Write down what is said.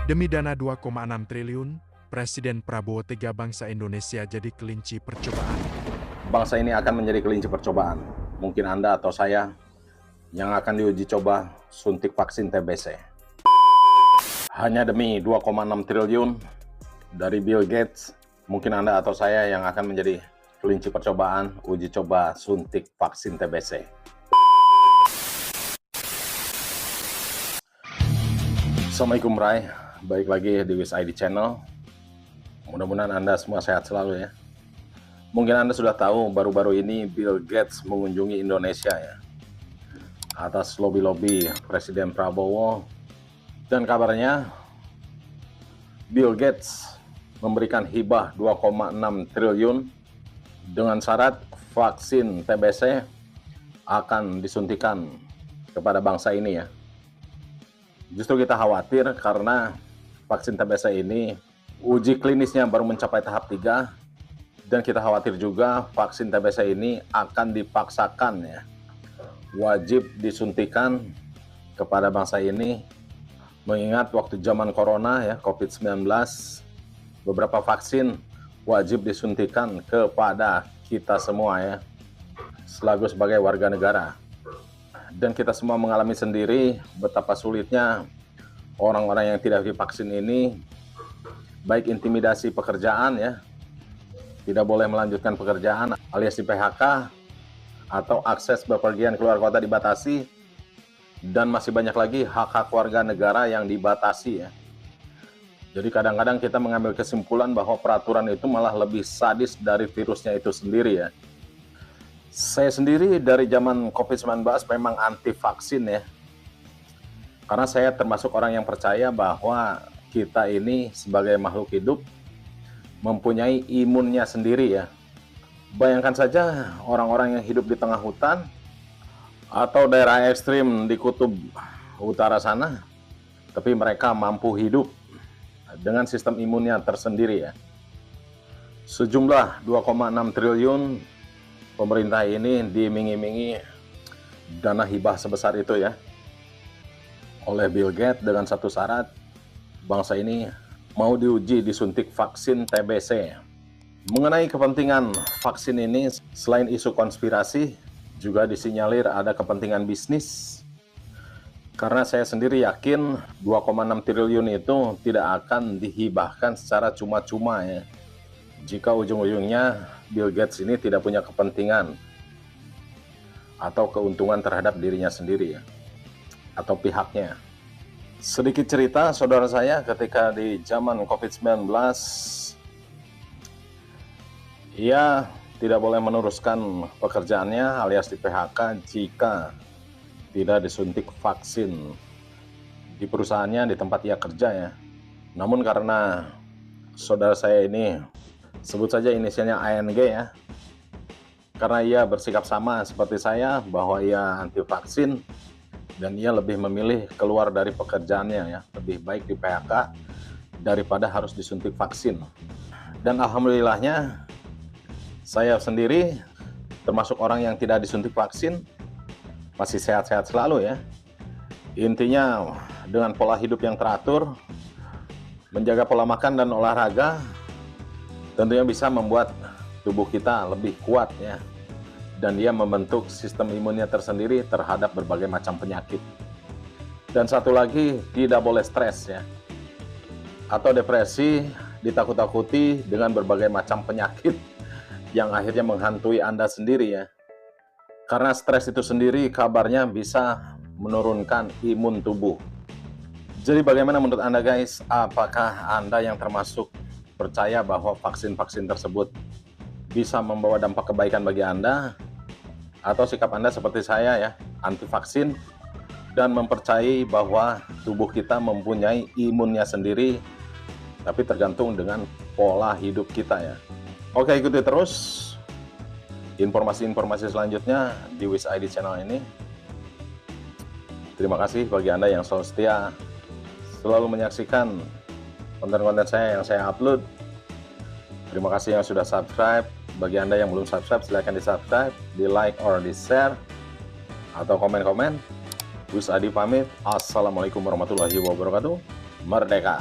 Demi dana 2,6 triliun, Presiden Prabowo tega bangsa Indonesia jadi kelinci percobaan. Bangsa ini akan menjadi kelinci percobaan. Mungkin Anda atau saya yang akan diuji coba suntik vaksin TBC. Hanya demi 2,6 triliun dari Bill Gates, mungkin Anda atau saya yang akan menjadi kelinci percobaan uji coba suntik vaksin TBC. Assalamualaikum Rai, balik lagi di WIS-ID Channel. Mudah-mudahan Anda semua sehat selalu ya. Mungkin Anda sudah tahu baru-baru ini Bill Gates mengunjungi Indonesia ya, atas lobi-lobi Presiden Prabowo. Dan kabarnya Bill Gates memberikan hibah 2,6 triliun dengan syarat vaksin TBC akan disuntikan kepada bangsa ini ya. Justru kita khawatir karena vaksin TBC ini uji klinisnya baru mencapai tahap 3, dan kita khawatir juga vaksin TBC ini akan dipaksakan ya, wajib disuntikan kepada bangsa ini, mengingat waktu zaman corona ya, COVID-19, beberapa vaksin wajib disuntikan kepada kita semua ya, selaku sebagai warga negara. Dan kita semua mengalami sendiri betapa sulitnya orang-orang yang tidak divaksin ini, baik intimidasi pekerjaan ya, tidak boleh melanjutkan pekerjaan alias di PHK, atau akses bepergian keluar kota dibatasi, dan masih banyak lagi hak-hak warga negara yang dibatasi ya. Jadi kadang-kadang kita mengambil kesimpulan bahwa peraturan itu malah lebih sadis dari virusnya itu sendiri ya. Saya sendiri dari zaman COVID-19 memang anti vaksin ya. Karena saya termasuk orang yang percaya bahwa kita ini sebagai makhluk hidup mempunyai imunnya sendiri ya. Bayangkan saja orang-orang yang hidup di tengah hutan atau daerah ekstrim di kutub utara sana, tapi mereka mampu hidup dengan sistem imunnya tersendiri ya. Sejumlah 2,6 triliun pemerintah ini diiming-imingi dana hibah sebesar itu ya oleh Bill Gates dengan satu syarat, bangsa ini mau diuji disuntik vaksin TBC. Mengenai kepentingan vaksin ini, selain isu konspirasi, juga disinyalir ada kepentingan bisnis. Karena saya sendiri yakin 2,6 triliun itu tidak akan dihibahkan secara cuma-cuma ya, jika ujung-ujungnya Bill Gates ini tidak punya kepentingan atau keuntungan terhadap dirinya sendiri ya, atau pihaknya. Sedikit cerita, saudara saya ketika di zaman COVID-19, ia tidak boleh meneruskan pekerjaannya alias di PHK jika tidak disuntik vaksin di perusahaannya, di tempat ia kerja ya. Namun karena saudara saya ini, sebut saja inisialnya ANG ya, karena ia bersikap sama seperti saya bahwa ia anti vaksin dan ia lebih memilih keluar dari pekerjaannya ya, lebih baik di PHK daripada harus disuntik vaksin. Dan alhamdulillahnya saya sendiri termasuk orang yang tidak disuntik vaksin masih sehat-sehat selalu ya. Intinya dengan pola hidup yang teratur, menjaga pola makan dan olahraga, tentunya bisa membuat tubuh kita lebih kuat ya, dan dia membentuk sistem imunnya tersendiri terhadap berbagai macam penyakit. Dan satu lagi, tidak boleh stres ya, atau depresi, ditakut-takuti dengan berbagai macam penyakit yang akhirnya menghantui Anda sendiri ya. Karena stres itu sendiri kabarnya bisa menurunkan imun tubuh. Jadi bagaimana menurut Anda guys? Apakah Anda yang termasuk percaya bahwa vaksin-vaksin tersebut bisa membawa dampak kebaikan bagi Anda? Atau sikap Anda seperti saya ya, anti vaksin dan mempercayai bahwa tubuh kita mempunyai imunnya sendiri, tapi tergantung dengan pola hidup kita ya. Oke, ikuti terus informasi-informasi selanjutnya di WIS-ID channel ini. Terima kasih bagi Anda yang selalu setia, selalu menyaksikan konten-konten saya yang saya upload. Terima kasih yang sudah subscribe. Bagi Anda yang belum subscribe, silahkan di subscribe, di like or di share, atau komen-komen. WIS-ID pamit. Assalamualaikum warahmatullahi wabarakatuh. merdeka!